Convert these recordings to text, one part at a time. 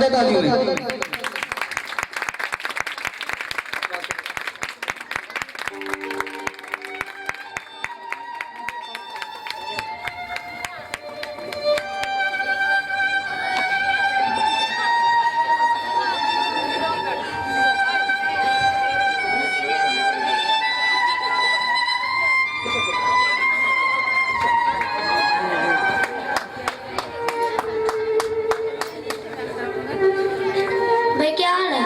जोरदार तालियों में। भाई क्या हाल है?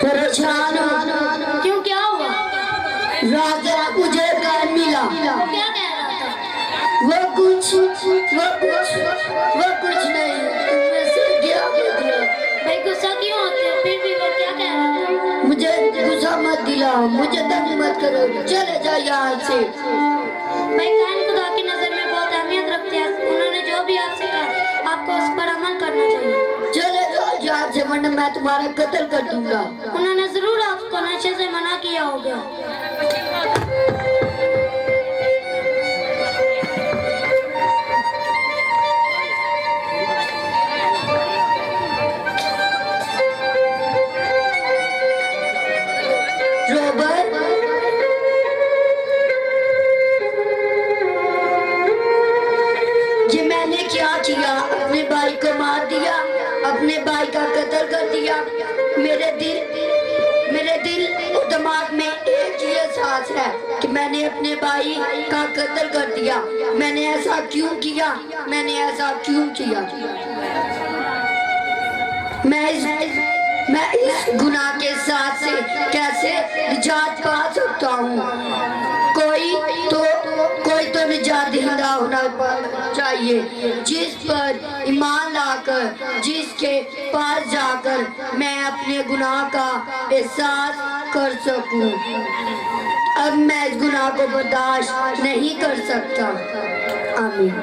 परेशान हो? क्यों, क्या हुआ? रात मुझे घर मिला। क्या कह रहा था? वो कुछ नहीं। तुमने से क्या कह दिया? भाई गुस्सा क्यों होते हो? फिर भी वो क्या कह रहा था? मुझे गुस्सा मत दिलाओ, मुझे तंग मत करो, चले जाओ यहाँ से। भाई कान खुदा की नजर में बहुत अहमियत रखते हैं। उन्होंने जो भी आपसे कहा आपको उस पर अमल करना चाहिए। चले जाओ यहाँ से वरना मैं तुम्हारा कत्ल कर दूंगा। उन्होंने जरूर आपको नशे से मना किया होगा। ये मैंने क्या किया? अपने भाई को मार दिया, अपने भाई का कत्ल कर दिया। मेरे दिल और दिमाग में एक ही एहसास है कि मैंने अपने भाई का कत्ल कर दिया। मैंने ऐसा क्यों किया? मैं इस गुनाह के साथ से कैसे निजात पा सकता हूँ? कोई तो निजात दहिंदा होना चाहिए जिस पर ईमान लाकर, जिसके पास जाकर मैं अपने गुनाह का एहसास कर सकूं। अब मैं इस गुनाह को बर्दाश्त नहीं कर सकता। आमीन।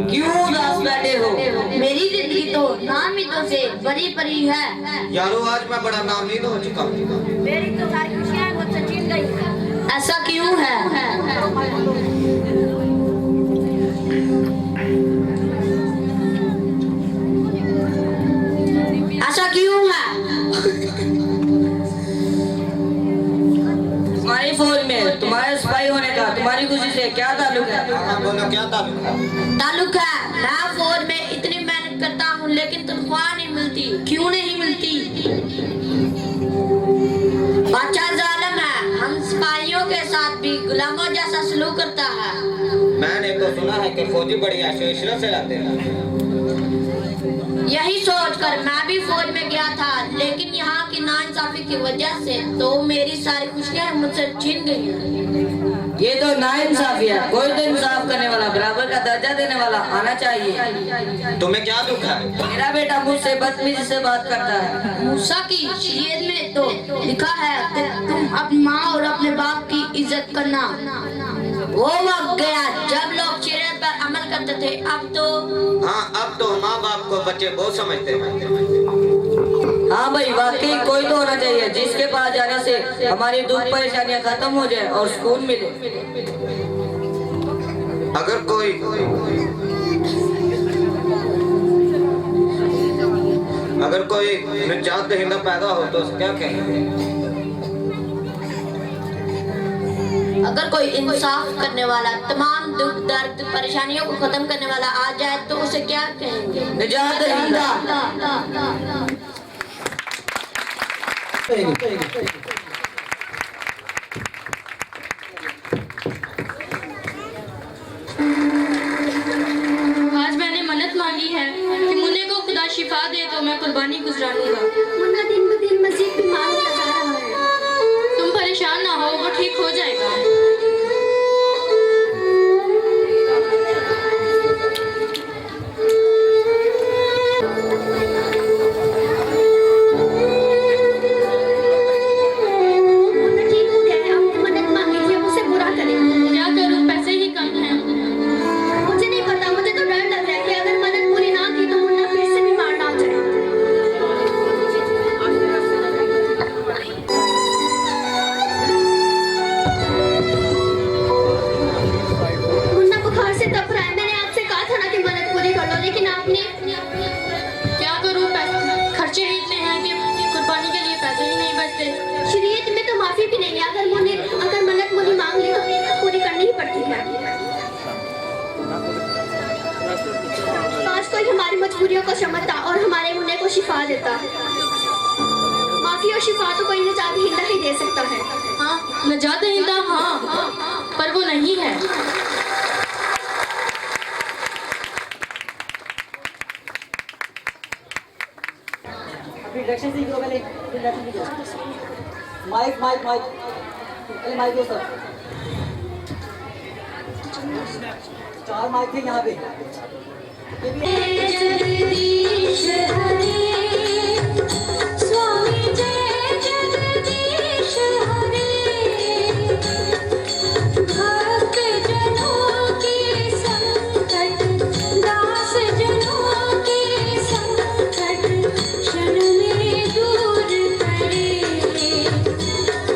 क्यों उदास बैठे हो? मेरी जिंदगी तो नाउम्मीदों से भरी पड़ी है। यारो आज मैं बड़ा नाउम्मीद हो चुका हूँ। मेरी तो सारी खुशियां मुझसे छीन गई हैं। ऐसा क्यों है? ऐसा क्यों है? तुम्हारी फौज में तुम्हारे सिपाही होने का तुम्हारी खुशी से क्या ताल्लुक है? बोलो क्या ताल्लुक है? ताल्लुक है, मैं फौज में इतनी मेहनत करता हूँ लेकिन तनख्वाह नहीं मिलती। क्यों नहीं मिलती? बादशाह जालिम है, हम सिपाहियों के साथ भी गुलामों जैसा सलूक करता है। मैंने तो सुना है कि फौजी बड़ी ऐशो-इशरत से रहते हैं। यही सोचकर मैं भी फौज में गया था, लेकिन यहाँ की नाइंसाफी की वजह से तो मेरी सारी खुशियाँ मुझसे छीन गई। ये तो नाइंसाफी है। कोई तो इंसाफ करने वाला, बराबर का दर्जा देने वाला आना चाहिए। तुम्हें क्या दुख है? मेरा बेटा मुझसे बदतमीजी से बात करता है। मूसा की शरीयत में तो लिखा है कि तुम अपनी माँ और अपने बाप की इज्जत करना। वो वक्त गया जब लोग शरीयत पर अमल करते थे। अब तो माँ बाप को बच्चे बहुत समझते हैं। हाँ भाई, वाकई कोई तो होना चाहिए जिसके पास जाने से हमारी दुख परेशानियां खत्म हो जाए और सुकून मिले। अगर कोई निजात दहिंदा पैदा हो तो क्या कहेंगे? अगर कोई इंसाफ करने वाला, तमाम दुख दर्द परेशानियों को खत्म करने वाला आ जाए तो उसे क्या कहेंगे? निजात दहिंदा। आज मैंने मन्नत मांगी है कि मुन्ने को खुदा शिफा दे तो मैं कुर्बानी गुजरा लूंगा। मुन्ना दिन ब दिन मजीद बीमार होता जा रहा है। तुम परेशान ना हो, वो ठीक हो जाएगा। क्या करूं, पैसे ही कम हैं। मुझे नहीं पता, मुझे तो डर लग रहा है कि अपने क्या करूं, खर्चे ही इतने हैं कि कुर्बानी के लिए पैसे ही नहीं बचते। शरीयत में तो माफी भी नहीं है, अगर मन्नत मुनी मांग ले तो पूरी करनी ही पड़ती है। काश कोई हमारी मजबूरियों को समझता और हमारे मुन्ने को शिफा देता। माफी और शिफा तो कोई निजात हिंदा ही दे सकता है। हाँ, नजात हिंदा, हाँ, पर वो नहीं है। इंट्रोडक्शन सीख लो पहले, इंट्रोडक्शन सीख लो। माइक माइक माइक पहले माइक दो सर। 4 माइक थे यहाँ पे। जगदीश हरे स्वामी जय जगदीश हरे, भक्त जनों के संकट, दास जनों के संकट क्षण में दूर करे।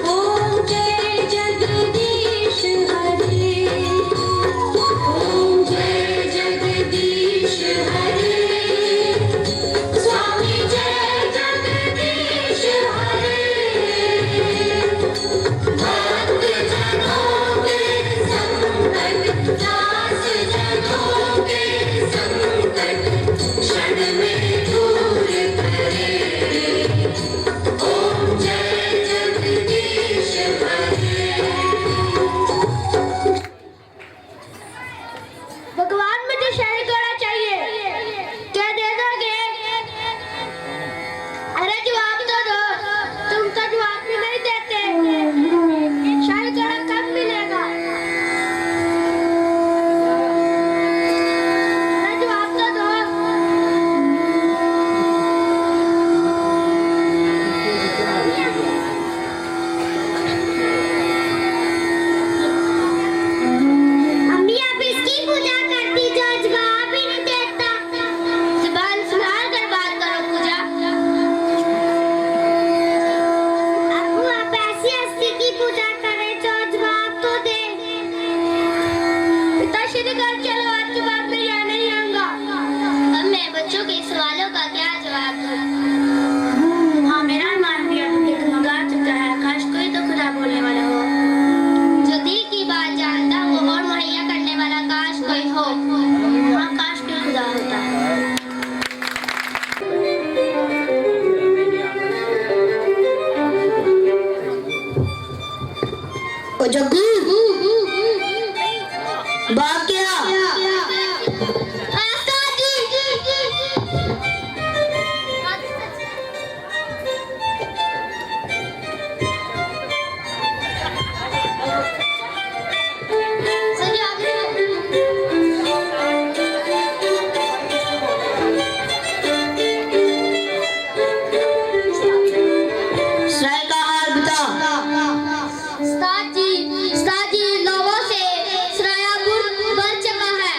ओम जय जगदीश हरे, ओम जय जगदीश हरे, स्वामी जय जगदीश हरे, भक्त जनों के संकट, दास जनों के संकट क्षण में दूर करे। ओम जय जगदीश हरे। भगवान मुझे शहर दौड़ा चाहिए, क्या दे दोगे? अरे जवाब तो दो, तुम तो जवाब भी नहीं देते। शहर दौड़ा कब मिलेगा? अरे जवाब तो दो। अम्मी आप इसकी पूजा करती जो जवाब ही नहीं देता। जुबान संभाल कर बात करो पूजा। अबू आप ऐसी हस्ती की पूजा करें जो जवाब तो दे। पिताश्री घर चलो, आज जवाब में या नहीं आऊंगा। अब मैं बच्चों के सवालों का क्या जवाब दूं? हाँ मेरा मान दिया, लेकिन मंगा चुका है। काश कोई तो खुदा बोलने वाला हो, जो दिल की बात जानता हो और मुहैया करने वाला। काश कोई हो, हाँ काश कोई खुदा होता। ओ जग्गू बाप क्या सराय का हाल बता। उस्ताद जी लोगों से सरायापुर भर चुका है।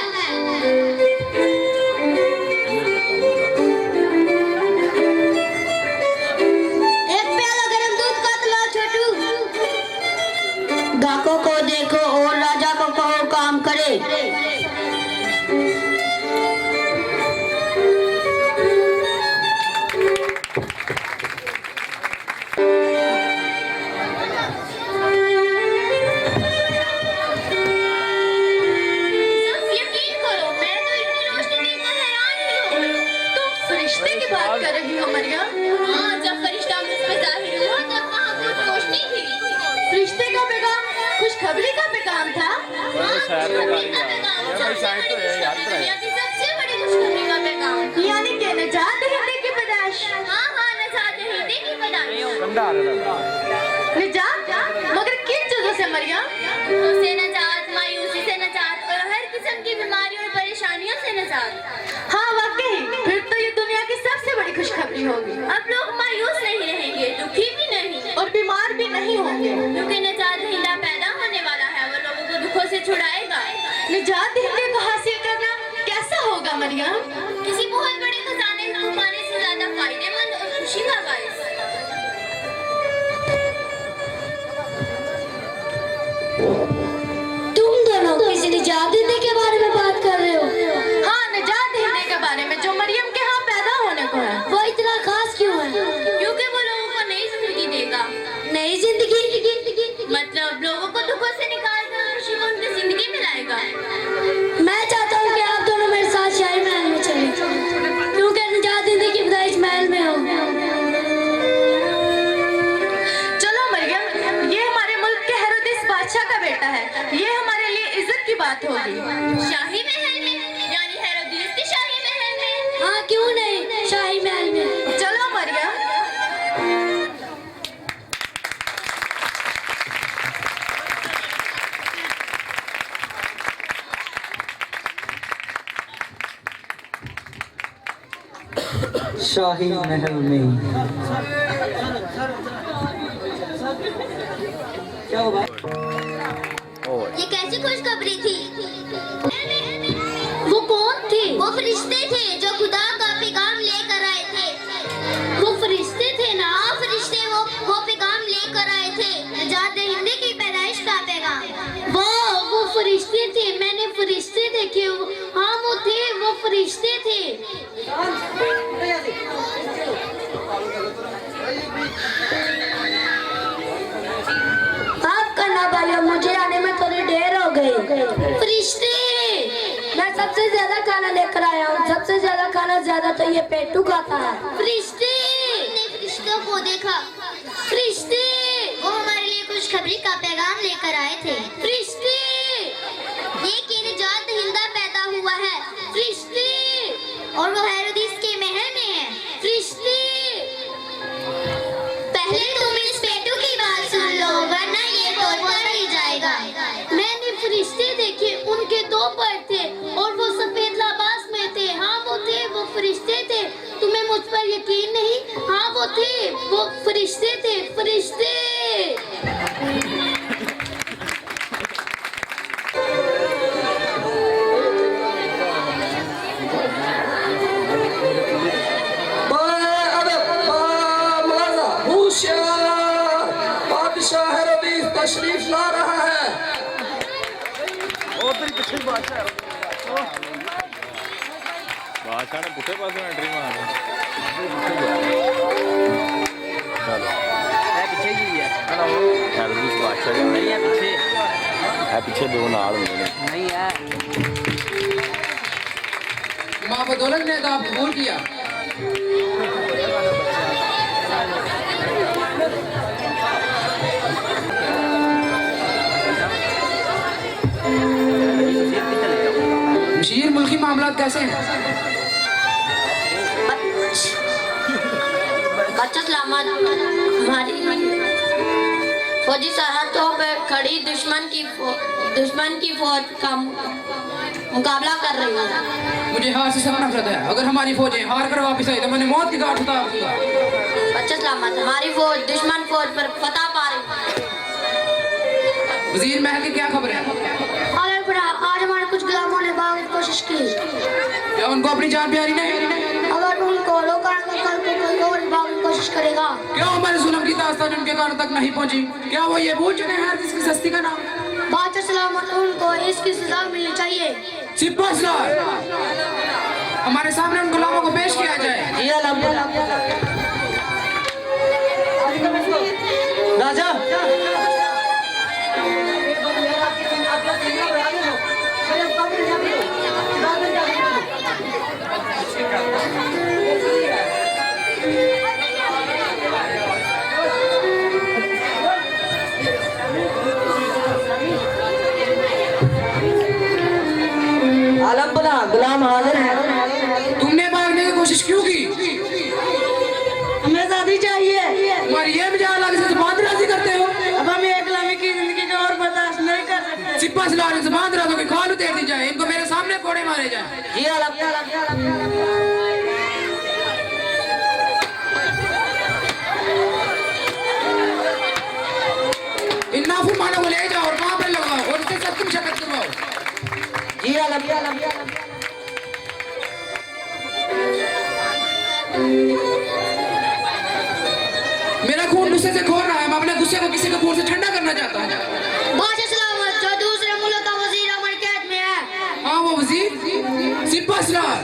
एक प्याला गरम दूध का दिलाओ छोटू। गाकों को देखो और राजा को कहो काम करे। यकीन करो, मैं तो इतनी रोशनी देखकर हैरान ही हूँ। तुम फरिश्ते की बात कर रही हो मरियम? हाँ, जब फरिश्ता मुझ पे जाहिर हुआ तब वहाँ कुछ रोशनी थी। फरिश्ते का पैगाम खुशखबरी का पैगाम था। हाँ, खुशखबरी का पैगाम, सबसे बड़ी खुशखबरी का पैगाम, यानी कि नजात हिंदी की पैदाइश। हाँ हाँ, नजात हिंदी की पैदाइश। निजात? मगर किन चीजों से मरियम? उससे नजात, मायूसी से नजात और हर किस्म की बीमारियों और परेशानियों से नजात। हाँ वाकई, फिर तो ये दुनिया की सबसे बड़ी खुशखबरी होगी। अब लोग मायूस नहीं रहेंगे, दुखी भी नहीं और बीमार भी नहीं होंगे, क्योंकि नजात हिंदा पैदा होने वाला है। वो लोगों को दुखों से छुड़ाएगा। निजात हिंदे को हासिल करना कैसा होगा मरियम? किसी बहुत बड़े खजाने को पाने से ज्यादा फायदेमंद और खुशी का बायस। तुम दोनों किसी निजात देने के बारे में बात कर रहे हो? हाँ, निजात हिंदे के बारे में जो शाही महल में। क्या हुआ भाई? ये कैसी खुशखबरी थी? वो कौन थे? वो फरिश्ते थे जो खुदा का पैगाम लेकर आए थे। वो फरिश्ते थे ना? हाँ फरिश्ते वो पैगाम लेकर आए थे, नजात हिंदी की पैदाइश का पैगाम। वो फरिश्ते थे, मैंने फरिश्ते देखे। हाँ वो थे, वो फरिश्ते थे। आप करना भाई, मुझे आने में थोड़ी देर हो गई। फरिश्ते, मैं सबसे ज्यादा खाना लेकर आया हूँ। सबसे ज्यादा खाना ज्यादा तो ये पेटू खाता है। फरिश्ते, ने फरिश्तों को देखा। फरिश्ते, वो हमारे लिए खुशखबरी का पैगाम लेकर आए थे। फरिश्ते, ये कि निजात हिंदा पैदा हुआ है फरिश्ते, और वो हैरोदिस के महल में है। फरिश्ते। पहले तुम इस पेटू की बात सुन लो, वरना ये बोलता रह जाएगा। मैंने फरिश्ते देखे, उनके 2 पर थे और वो सफेद लिबास में थे। हाँ वो थे, वो फरिश्ते थे। तुम्हें मुझ पर यकीन नहीं? हाँ वो थे, वो फरिश्ते थे। फरिश्ते। बादशाह हेरोदिस तशरीफ ला रहा है। बादशाह ने पुठे पास में एंट्री मारा। चलो पीछे ही है। हेलो हेरोदिस बादशाह नहीं है, पीछे है, पीछे दो नाल होंगे नहीं है। मां बदौलत ने तो आप कबूल किया। मुशीर, मुल्की मामलात कैसे हैं? बच्चा सलामत। हमारी फौजी सरहदों पे खड़ी दुश्मन की फौज का मुकाबला कर रही है। मुझे हार से सख्त नफरत है। अगर हमारी फौजें हार कर वापस आई तो मैंने मौत की गांठ उतार दूंगा। बच्चा सलामत, हमारी फौज दुश्मन फौज पर फतह पा रही है। वजीर महल की क्या खबर है? अरे बड़ा, आज हमारे कुछ गुलामों ने भागने की कोशिश की। क्या उनको अपनी जान प्यारी नहीं? अगर उनको रोका तो कल को कोई और भागने की कोशिश करेगा। क्यों हमारे जुल्म की दास्तान उनके कानों तक नहीं पहुंची? क्या वो ये भूल चुके हैं जिसकी सस्ती का नाम? बादशाह सलामत, उनको इसकी सजा मिलनी चाहिए। सिपाहीसार, हमारे सामने उन गुलामों को पेश किया जाए। जी अल्हम्दुलिल्लाह। राजा अल्हम्दुलिल्लाह, गुलाम हाजिर है। तुमने भागने की कोशिश क्यों की? हमें शादी चाहिए। तुम्हारी ये मजाल आगे से जुबान दराजी करते हो। अब हम एक गुलामी की जिंदगी को और बर्दाश्त नहीं कर सकते। सिपाहीसार, जुबान दराजों की खाल उतेर दी जाए। इनको मेरे सामने कोड़े मारे जाए। जी अल्हम्दुलिल्लाह। इन नाफरमानों को ले जाओ और वहां पर लगाओ और उससे सख्त मुशक्कत करवाओ। जी अल्हम्दुलिल्लाह। मेरा खून गुस्से से खोल रहा है। मैं अपने गुस्से को किसी के खून से ठंडा करना चाहता हूँ। बादशाह सलामत, जो दूसरे मुल्क का वजीर हमारी कैद में है। हाँ वो वजीर सिपाहीसार,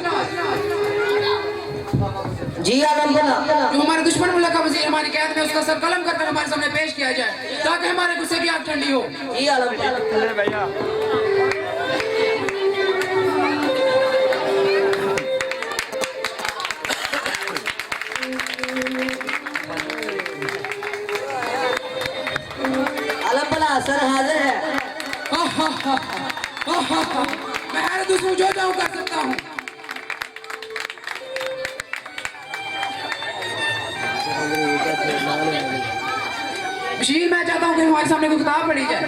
जी अल्हम्दुलिल्लाह। जो हमारे दुश्मन मुल्क का वजीर हमारी कैद में, उसका सर कलम कर हमारे सामने पेश किया जाए ताकि हमारे गुस्से की आग ठंडी हो। जी अल्हम्दुलिल्लाह। अल्हम्दुलिल्लाह, सर हाजिर है। मैं हर दुश्मन जो चाहूं कर सकता हूँ। बशीर, मैं चाहता हूँ कि हमारे सामने कोई किताब पढ़ी जाए।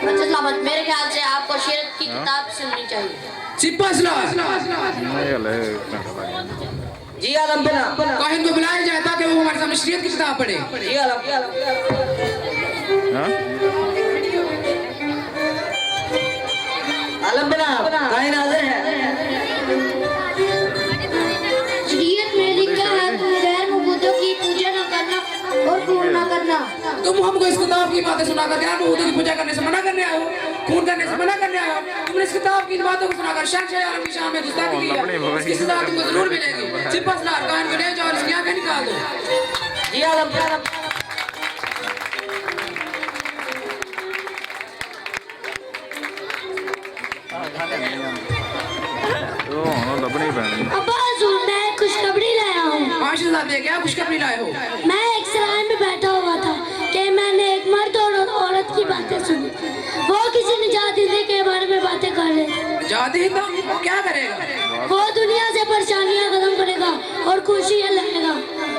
बच्चा सलामत, मेरे ख्याल से आपको सीरत की किताब सुननी चाहिए। सिपाहीसार, नहीं हले घंटा लगे। जी आलम बना। काहिन को बुलाया जाए ताकि वो हमारे सामने शरीयत की किताब पढ़े। जी आलम। आलम बना काहिन हाजिर है। शरीयत में लिखा है गैर मबूदों की पूजा न करना और खून न करना। तुम हमको इस किताब की बातें सुनाकर गैर मबूदों की पूजा करने से मना करने आए हो, खून करने से मना करने आए हो। तुमने इस किताब की इन बातों को सुनाकर शहंशाह आलम की शान में गुस्ताखी की है। इसकी सजा तुमको जरूर मिलेगी। सिपहसालार काहिन को ले जाओ और इसकी आंखें निकाल दो। जी आलम। अब्बा हुजूर, मैं खुशखबरी लाया हूँ। हाँ शहजादे, क्या खुशखबरी लाए हो? मैं एक सराय में बैठा हुआ था कि मैंने एक मर्द और औरत की बातें सुनी। वो किसी निजात हिंदी के बारे में बातें कर रहे थे। जाते ही तो क्या करेगा? वो दुनिया से परेशानियां खत्म करेगा और खुशियां लाएगा।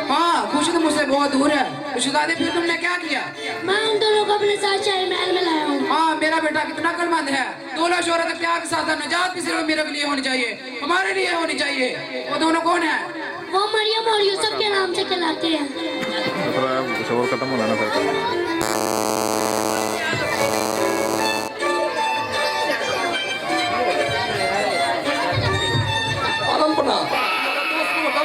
हाँ, खुशी तो मुझसे बहुत दूर है। शहजादे फिर तुमने क्या किया? मैं उन दोनों को अपने साथ शाही महल में लाया हूँ। हाँ, मेरा बेटा कितना अक्लमंद है। दौलत शोहरत इख्तियार के साथ नजात भी सिर्फ मेरे लिए होनी चाहिए, हमारे लिए होनी चाहिए। वो दोनों कौन है? वो मरियम और यूसुफ के नाम से कहलाते हैं। शोर खत्म होना ना फिर। आलम बना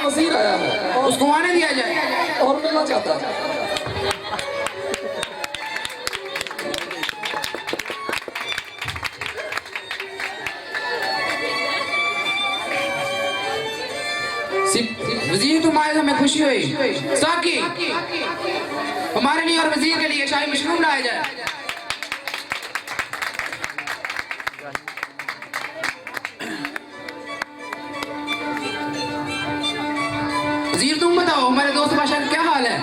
वजीर आया है उसको आने दिया जाए। और मिलना चाहता है। वजीर तुम आए तो हमें खुशी हुई। साकी हमारे लिए और वजीर के लिए शाही मशरूम लाया जाए। वजीर तुम बताओ, हमारे दोस्त बादशाह का क्या हाल है?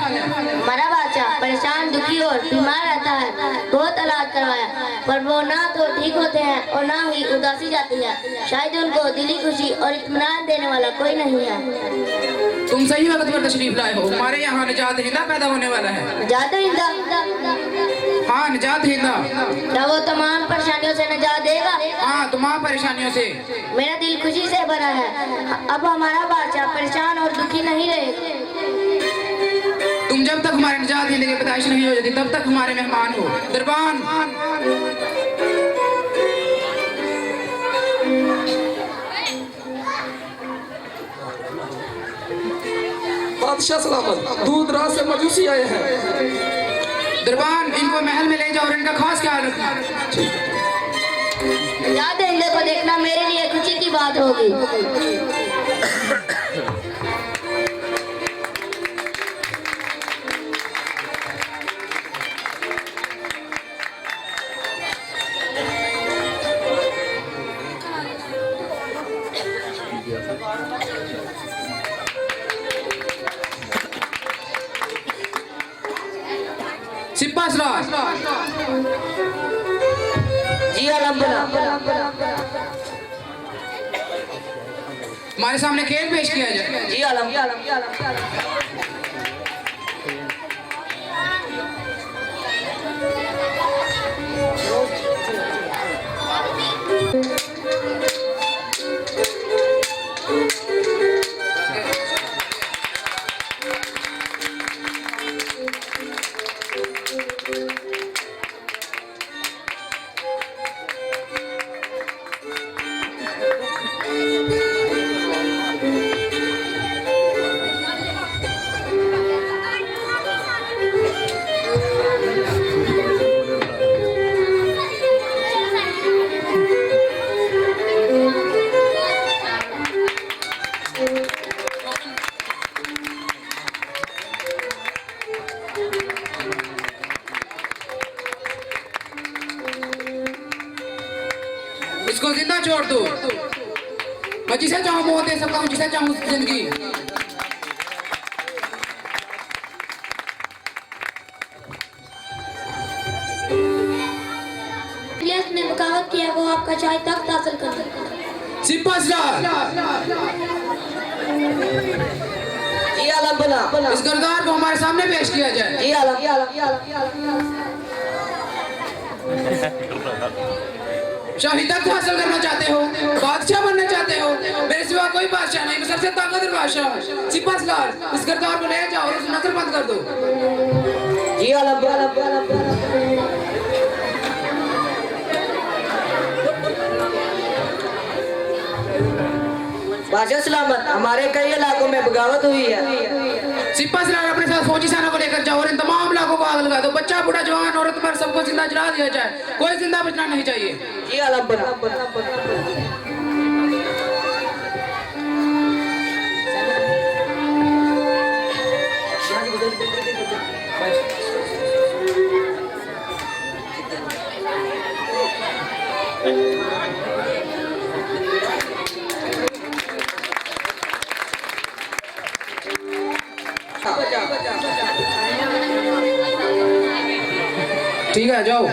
हमारा बादशाह परेशान, दुखी और बीमार रहता है। बहुत इलाज करवाया पर वो ना तो ठीक होते हैं और ना ही उदासी जाती है। शायद उनको दिली खुशी और इत्मीनान देने वाला कोई नहीं है। तुम सही वक्त पर तशरीफ लाए हो। हमारे यहाँ निजात हिंदा पैदा होने वाला है। जाते हिंदा, हाँ, निजात हिंदा। क्या वो तमाम परेशानियों से निजात देगा? हाँ, तमाम परेशानियों से। मेरा दिल खुशी से भरा है। अब हमारा बादशाह परेशान और दुखी नहीं रहेगा। तुम जब तक हमारे निजात हिंद की पैदाइश नहीं हो जाती तब तक हमारे मेहमान हो। दरबान बादशाह सलामत, दूर दराज से मजूसी आए हैं। दरबान इनको महल में ले जाओ और इनका खास ख्याल रखना। निजात हिंद को देखना मेरे लिए खुशी की बात होगी। सिपहसालार जी आलम बना। हमारे सामने खेल पेश किया जाए। जी आलम। इसको जिंदा छोड़ दो। मैं जिसे चाहूँ मौत दे सकता हूँ, जिसे चाहूँ जिंदगी। ने मुकावत किया वो आपका चाहे तख्त हासिल कर सकता है। सिपहसालार जी आलम बना। इस किरदार को हमारे सामने पेश किया जाए। जी आलम। शाही तख्त हासिल करना चाहते हो, बादशाह बनना चाहते हो, मेरे सिवा कोई बादशाह नहीं, मैं सबसे ताकतवर बादशाह। सिपा सलार, इस किरदार को ले जाओ और उस नकल बंद कर दो। जी आलम। बादशाह सलामत, हमारे कई इलाकों में बगावत हुई है। सिपा सलार अपने साथ फौजी सेना को लेकर जाओ और इन तमाम इलाकों को आग लगा दो। बच्चा, बूढ़ा, जवान, औरत, मर्द सबको जिंदा जला दिया जाए, कोई जिंदा बचना नहीं चाहिए। जी आलम। ठीक है, जाओ।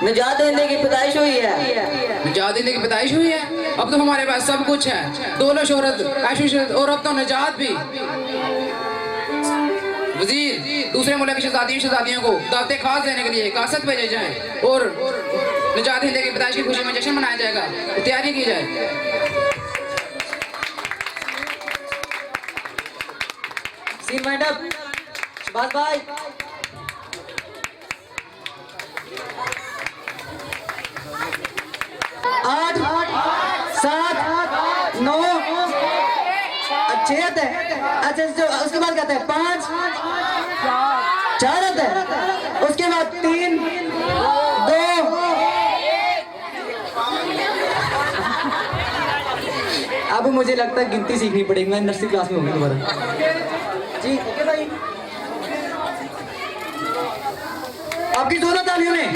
निजात देने की पैदाइश हुई है। निजात देने की पैदाइश हुई है। अब तो हमारे पास सब कुछ है, दौलत, शोहरत, ऐश-ओ-इशरत और अब तो निजात भी। वजीर, दूसरे मुल्क की शहजादियों को दावतें खास देने के लिए कासत भेजे जाएं और निजात हिंद की पैदाइश की खुशी में जश्न मनाया जाएगा, तैयारी की जाए। Scene wind up. शहबाज भाई, आठ, 7, 9, 6 है। अच्छा, उसके बाद क्या है? 5, 4 है। उसके बाद 3, 2। अब मुझे लगता है गिनती सीखनी पड़ेगी, मैं नर्सरी क्लास में हूँ दोबारा। जी ओके भाई, आपकी दोनों तालियों में।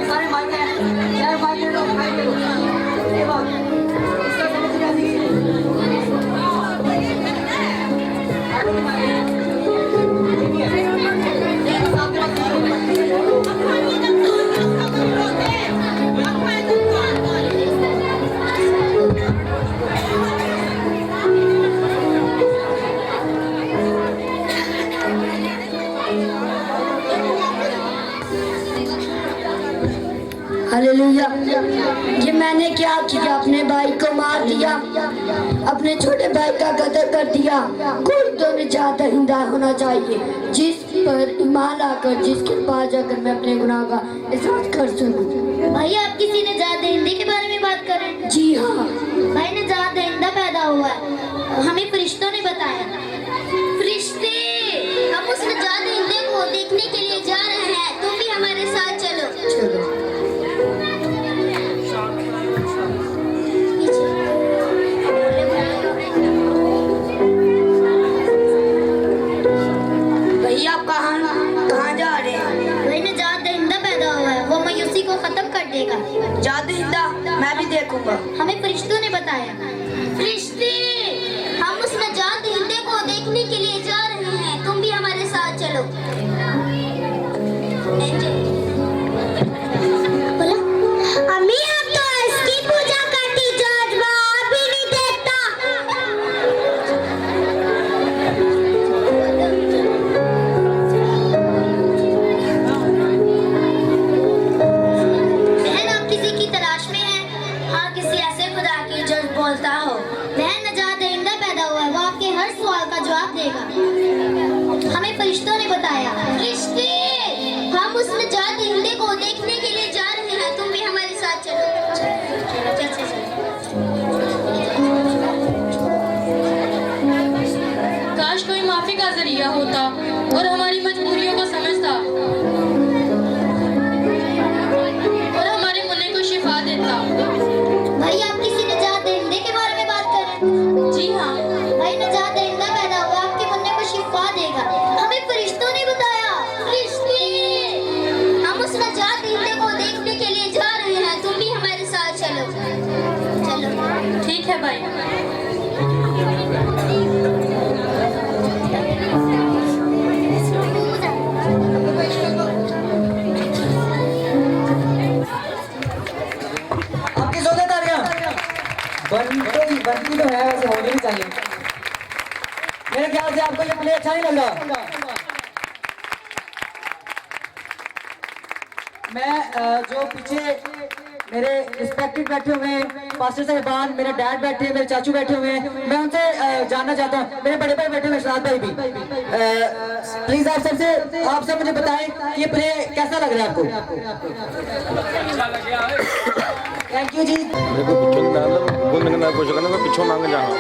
सारे माइक हैं, माइक ले लो। उसके बाद इसका हालेलुया। ये मैंने क्या किया? अपने भाई को मार दिया, अपने छोटे भाई का कत्ल कर दिया। कोई तो निजात दहिंदा होना चाहिए जिस पर ईमान लाकर, जिसके पास जाकर मैं अपने गुनाह का एहसास कर सकूं। भाई, आप किसी निजात दहिंदे के बारे में बात कर रहे हैं? जी हाँ भाई, निजात दहिंदा पैदा हुआ है, हमें फरिश्तों ने बताया। फरिश्ते, हम उस निजात दहिंदे को देखने के लिए जा रहे हैं, तुम भी हमारे साथ चलो। चलो। भैया, आप कहाँ जा रहे हैं? भाई, निजात दहिंदा पैदा हुआ है, वो मायूसी को खत्म कर देगा। जादू हिंदा मैं भी देखूंगा, हमें फरिश्तों ने बताया। फरिश्ते, हम उस निजात दहिंदे को देखने के लिए जा रहे हैं, तुम भी हमारे साथ चलो। अम्मी, आप तो इसकी पूजा करती, जज्बा भी नहीं देखता। बहन, आप किसी की तलाश में हैं? हाँ, किसी ऐसे खुदा की जो बोलता हो। बहन, निजात दहिंदा पैदा हुआ है, वो आपके हर सवाल का जवाब देगा। हमें फरिश्तों ने बताया। फरिश्ते, हम उस निजात दहिंदे को देखने के लिए जा रहे हैं, तुम भी हमारे साथ चलो। काश कोई माफी का जरिया होता और हमारी मजबूरियों को समझता और हमारे मुन्ने को शिफा देता। भाई, आप किसी निजात दहिंदे के बारे में बात कर रहे हैं? जी हाँ। भाई, निजात दहिंदा पैदा हुआ, आपके मुन्ने को शिफा देगा, हमें फरिश्तों ने बताया। फरिश्ते, हम उस निजात दहिंदे को देखने के लिए जा रहे हैं, तुम भी हमारे साथ चलो। ठीक है भाई। बनती तो है, वैसे होनी भी चाहिए। मेरे ख्याल से आपको ये प्ले अच्छा नहीं लग रहा। मैं जो पीछे मेरे रिस्पेक्टेड बैठे हुए हैं, पास्टर साहिबान, मेरे डैड बैठे हैं, मेरे चाचू बैठे हुए हैं, मैं उनसे जानना चाहता हूँ, मेरे बड़े भाई बैठे हुए शहजाद भाई भी, प्लीज आप सब मुझे बताएं कि ये प्ले कैसा लग रहा है आपको। थैंक यू जी। देखो पिछों बोलने कुछ करना मैं पिछों लंघ जाना।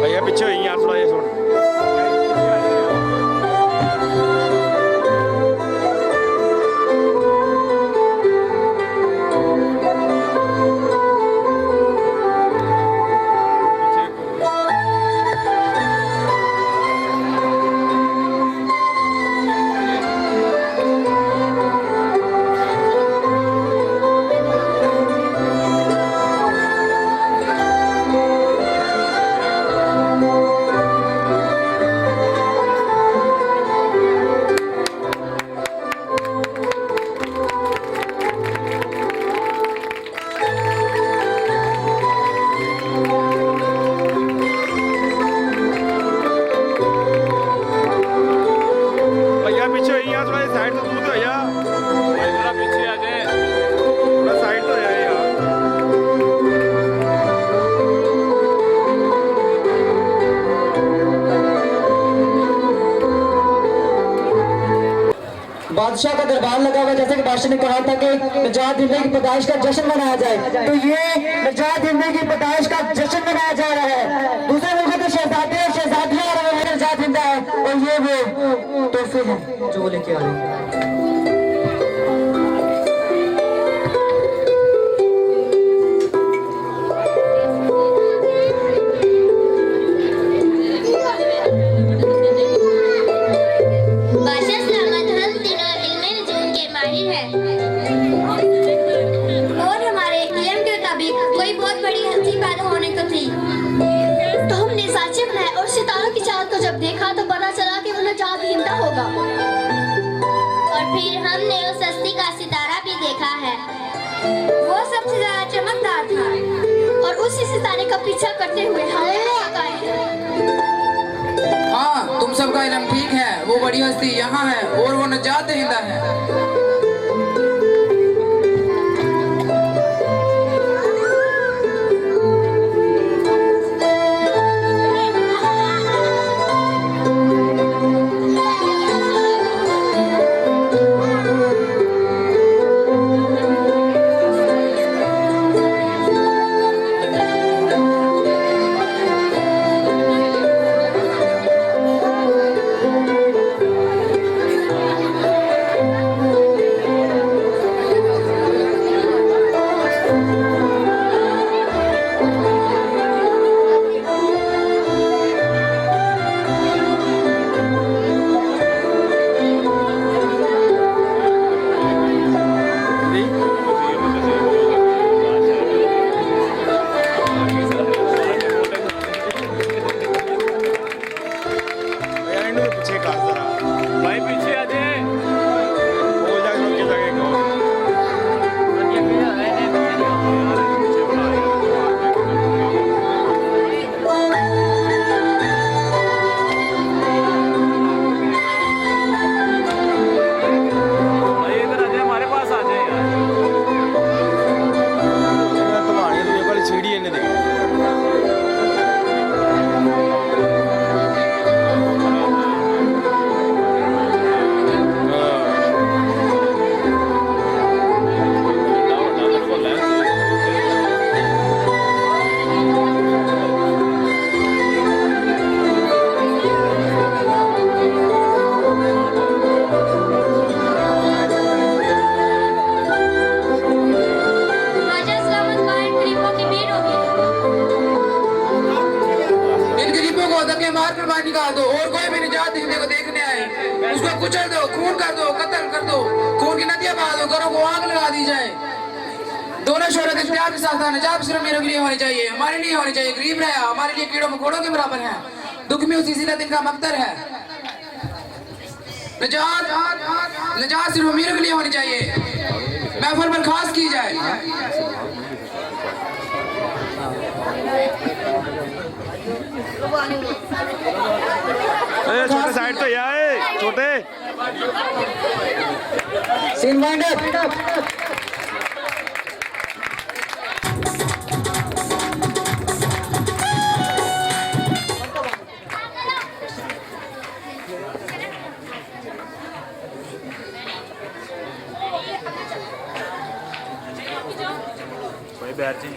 भैया पीछे हुई यार थोड़ा ये छोड़। भैया पीछे हुई यार थोड़ा साइड तो दूर तो भैया थोड़ा पीछे आ जाए, थोड़ा साइड तो है यार। बादशाह का दरबार लगा हुआ, जैसे कि बादशाह ने कहा था कि निजात हिंद की पैदाइश का जश्न मनाया जाए, तो ये निजात हिंद की पैदाइश का जश्न मनाया जा रहा है। दूसरे मुल्कों के शहजादे और शहजादियां आ रहे हैं, निजात हिंद है, और ये वो तोहफे हैं जो वो लेके आ रहे हैं। बादशाह सलामत, हम तीनों इल्मे नजूम के माहिर हैं और हमारे इल्म के मुताबिक कोई बहुत बड़ी हस्ती पैदा होने को थी, तो हमने साजिश बनाया और सितारों की चाल को जब देखा तो पता चला कि वो निजात हिंदा होगा, और फिर हमने उस हस्ती का सितारा भी देखा है। वो सबसे ज्यादा चमकदार था और उसी सितारे का पीछा करते हुए हम यहाँ आए हैं। हाँ, तुम सबका इल्म ठीक है, वो बड़ी हस्ती यहाँ है और वो निजात हिंदा है। मार कर बाहर निकाल दो और कोई भी निजात हिंदे को देखने आए उसको कुचल दो, खून कर दो, कत्ल कर दो, खून की नदियां बहा दो, घरों को आग लगा दी जाए। दोनों शोहरत इख्तियार के साथ निजात सिर्फ मेरे लिए होनी चाहिए, हमारे लिए होनी चाहिए। गरीब रहे हमारे लिए कीड़ों मकोड़ों के बराबर है, दुख में उसी दिन का मकदर है। निजात सिर्फ अमीरों के लिए होनी चाहिए, महफिल पर खास की जाए। छोटे साइड तो यार छोटे सीन वाइंड अप। भाई बैठ जी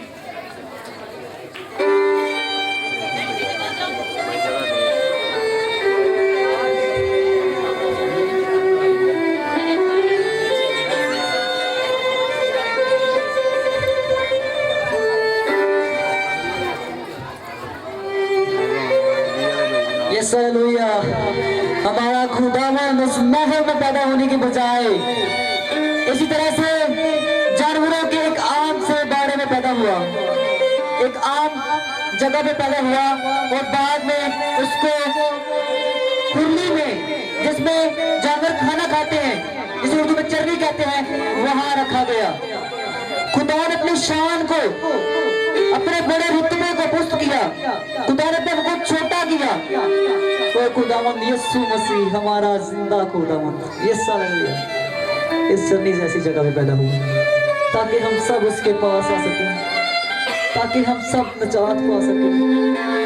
हालेलुया। हमारा खुदावंद उस महल में पैदा होने के बजाय इसी तरह से जानवरों के एक आम से बाड़े में पैदा हुआ, एक आम जगह पे पैदा हुआ और बाद में उसको खुरली में जिसमें जानवर खाना खाते हैं, जिसे उर्दू में चर्बी कहते हैं, वहां रखा गया। खुदा ने अपनी शान को, अपने बड़े रुतबे को पुष्ट किया, खुदा ने अपने को छोटा किया और खुदावंद यीशु मसीह हमारा जिंदा खुदावंद इस सरनी जैसी जगह में पैदा हुआ ताकि हम सब उसके पास आ सकें, ताकि हम सब निजात पा सकें।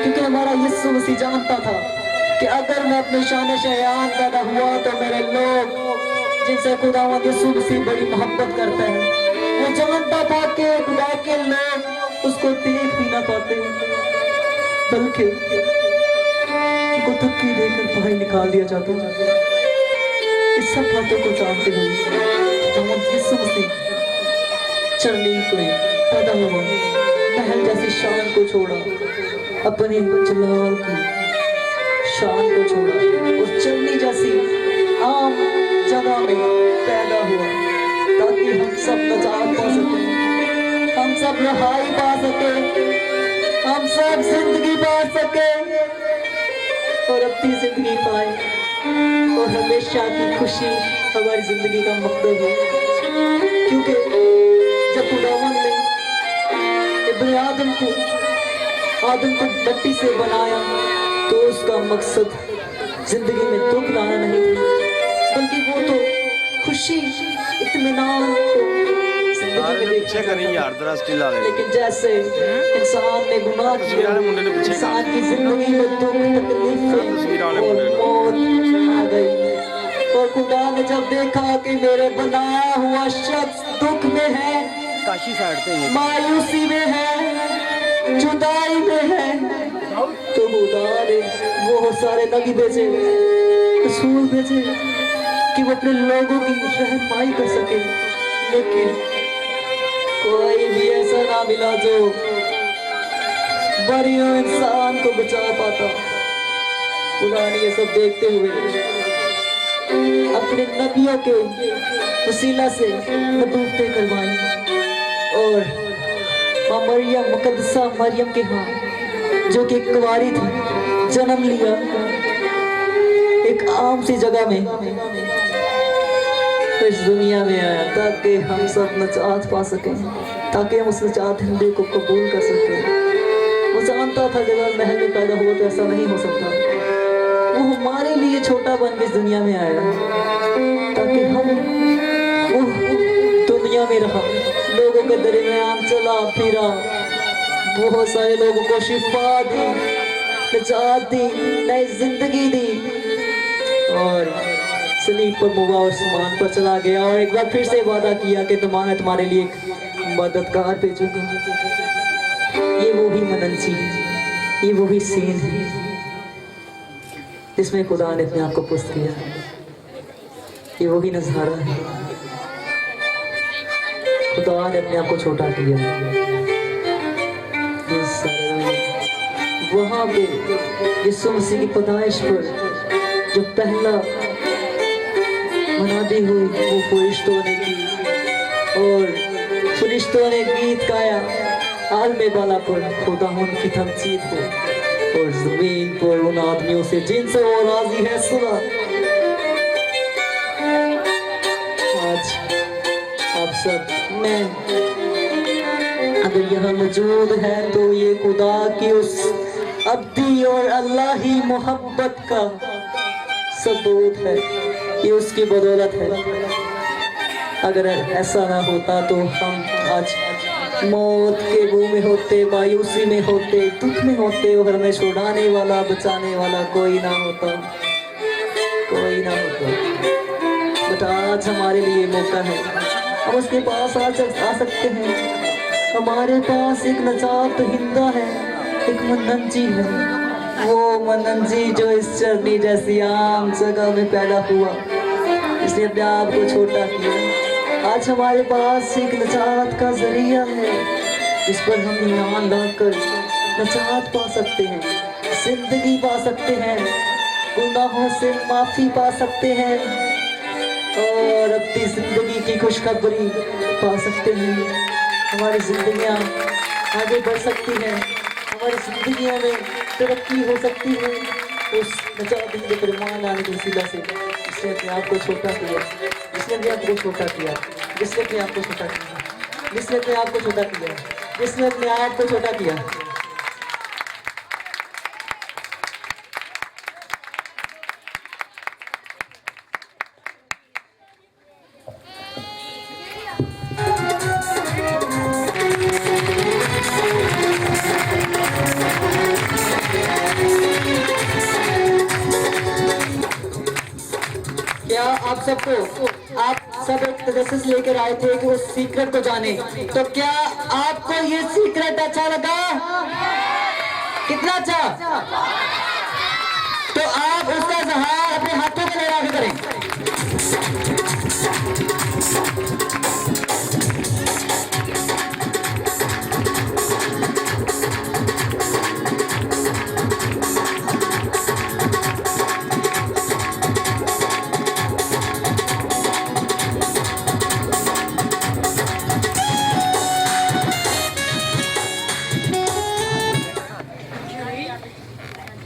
क्योंकि हमारा यीशु मसीह जानता था कि अगर मैं अपने शान शयान पैदा हुआ तो मेरे लोग जिनसे खुदावंद यीशु मसीह बड़ी मोहब्बत करते हैं, वो जानता था कि खुदा के लोग उसको देख भी ना पाते, बल्कि उनको धक्के देकर बाहर निकाल दिया जाता। इस सब बातों को जानते हुए यीशु मसीह चरनी को पैदा हुआ, महल जैसी शान को छोड़ा, अपने जलाल की शान को छोड़ा और चरनी जैसी आम जगह में पैदा हुआ ताकि हम सब निजात पा सके, हम सब रहाई पा सके, हम सब जिंदगी पा सके और अपनी जिंदगी पाए और हमेशा की खुशी हमारी जिंदगी का मकसद है। क्योंकि जब खुदावंद ने इब्ने आदम को मिट्टी से बनाया तो उसका मकसद जिंदगी में दुख लाना नहीं था, बल्कि वो तो खुशी इत्मीनान को जिंदगी में देखा। लेकिन जैसे इंसान ने गुनाह किया, इंसान की जिंदगी में दुख तकलीफ और मौत आ गई और खुदा ने जब देखा कि मेरे बनाया हुआ शख्स दुख में है, मायूसी में है, जुदाई में है, तो खुदा ने वो सारे नबी भेजे, रसूल भेजे कि वो अपने लोगों की रहनुमाई कर सके। लेकिन कोई भी ऐसा ना मिला जो मरियम इंसान को बचा पाता। खुदा ने ये सब देखते हुए अपने नबियों के वसीला से नबूवतें करवाई और मां मरियम मुकद्दसा मरियम के यहाँ जो कि एक कुंवारी थी, जन्म लिया एक आम सी जगह में, इस दुनिया में आया ताकि हम सब निजात पा सकें, ताकि हम उस निजात हिंदे को कबूल कर सकें। वो जानता था कि अगर महल में पैदा हुआ तो ऐसा नहीं हो सकता, वो हमारे लिए छोटा बन के इस दुनिया में आया ताकि हम वो दुनिया में रहा, लोगों के दरमियान चला फिरा, बहुत सारे लोगों को शिफा दी, निजात दी, नई जिंदगी दी और सलीब पर मुआ उस्मान पर चला गया और एक बार फिर से वादा किया कि तुम्हारे लिए एक मददगार भेजूंगा। ये वो भी मनंसी है, ये वो भी सीन है जिसमें खुदा ने अपने आप को पुष्ट किया, ये वो भी नजारा है, खुदा ने अपने आप को छोटा किया। वहाँ पे यीशु मसीह की पैदाइश पर जो पहला मनादी हुई वो फरिश्तों ने की और फरिश्तों ने गीत गाया आलमे वाला पर खुदा की तमजीद हो और जमीन पर उन आदमियों से जिनसे वो राजी है सुना। आज आप सब मैं अगर यहाँ मौजूद है तो ये खुदा की उस अब्दी और अल्लाह ही मोहब्बत का सबूत है, ये उसकी बदौलत है। अगर ऐसा ना होता तो हम आज मौत के मुंह में होते, मायूसी में होते, दुख में होते और हमें छुड़ाने वाला बचाने वाला कोई ना होता, कोई ना होता। बट आज हमारे लिए मौका है, हम उसके पास आ सकते हैं। हमारे पास एक नजात दहिंदा है, एक मनंजी है, वो मनंजी जो इस चरनी जैसी आम जगह में पैदा हुआ, इसने अपने आप को छोटा किया। आज हमारे पास एक नजात का जरिया है जिस पर हम ईमान लाकर नजात पा सकते हैं, जिंदगी पा सकते हैं, गुनाहों से माफी पा सकते हैं और अपनी जिंदगी की खुशखबरी पा सकते हैं। हमारी जिंदगियां आगे बढ़ सकती हैं, हमारी जिंदगियों में तरक्की हो सकती है उस नजात के फरमान आने की वसीला से। जिसने अपने आप को छोटा किया, जिसने अपने आप को छोटा किया, जिसने अपने आप को छोटा किया, जिसने अपने आप को छोटा किया, जिसने अपने आप को छोटा किया। आप सबको, आप सब एक तजस्सुस लेकर आए थे कि उस सीक्रेट को जाने, तो क्या आपको ये सीक्रेट अच्छा लगा? कितना अच्छा? तो आप उसका इजहार अपने हाथों से लगा के करें।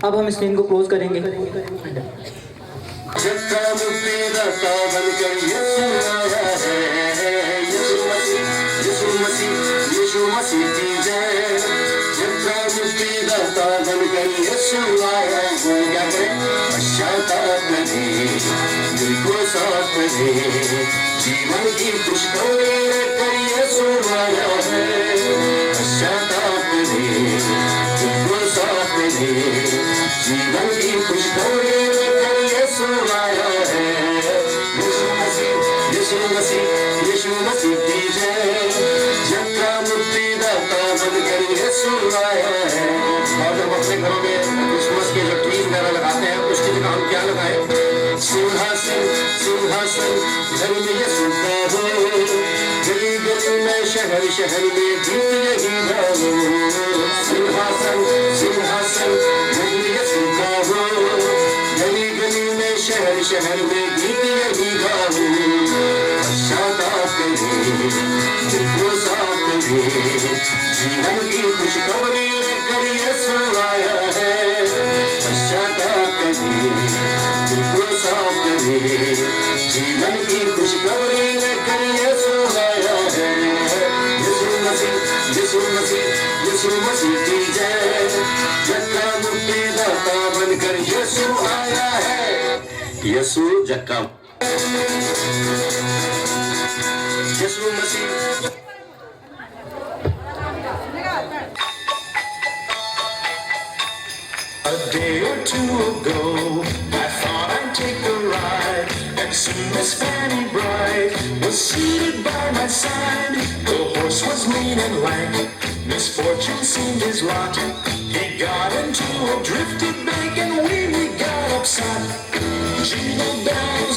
अब हम स्क्रीन को क्लोज करेंगे। जीवन की खुशखबरी करिए सुनाया है, जीवन की खुशखबरी करिए सुनाया है। यीशु मसीह की जय, जग का मुक्तिदाता बनकर यीशु आया है। और जब अपने घरों में क्रिसमस के जो ट्री वगैरह लगाते हैं उसके लिए हम क्या लगाए? सिंहासन सिंहासन घर में यीशु का हो, गली गली में शहर शहर में गीत यही गाओ। सिंहासन सिंहासन घर में यीशु का हो, गली गली में शहर शहर में गीत यही गाओ। पश्चाताप करे, दिल को साफ करे, जीवन की खुशखबरी लेकर यीशु आया है। पश्चाताप करे, दिल को साफ करे, जीवन की खुशखबरी लेकर यीशु आया है। यीशु मसीह की जय, जग का मुक्तिदाता बनकर यीशु आया है। यीशु जग का यीशु मसीह। A day or two ago, I thought I'd take a ride, and soon Miss Fanny Bright was seated by my side. The horse was lean and lank, misfortune seemed his lot. He got into a drifted bank, and we got upset. Jingle bells,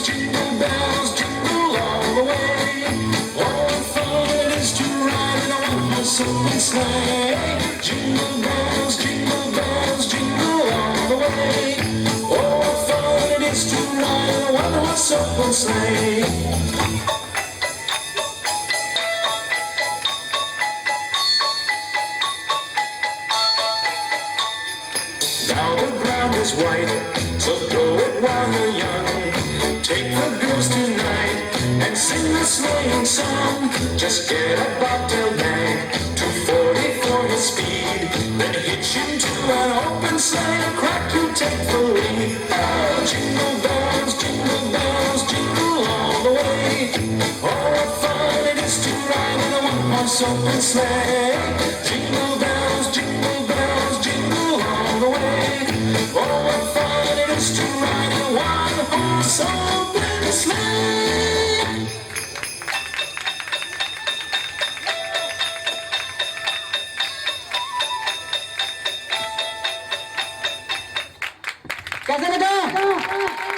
jingle all the way. Oh, fun it is to ride in a one-horse open sleigh. Jingle bells, one-horse open sleigh. Now the ground is white, so throw it while you're young. Take the girls tonight and sing the sleighing song. Just get a bobtail nag, 240 for his speed. Then hitch him to an open sleigh, crack you take the lead. Oh, jingle bells, jingle all the way. Oh, what fun it is to ride in a one-horse open sleigh. Jingle bells, jingle all the way. Oh, what fun it is to ride in a one-horse open sleigh. कैसे लगा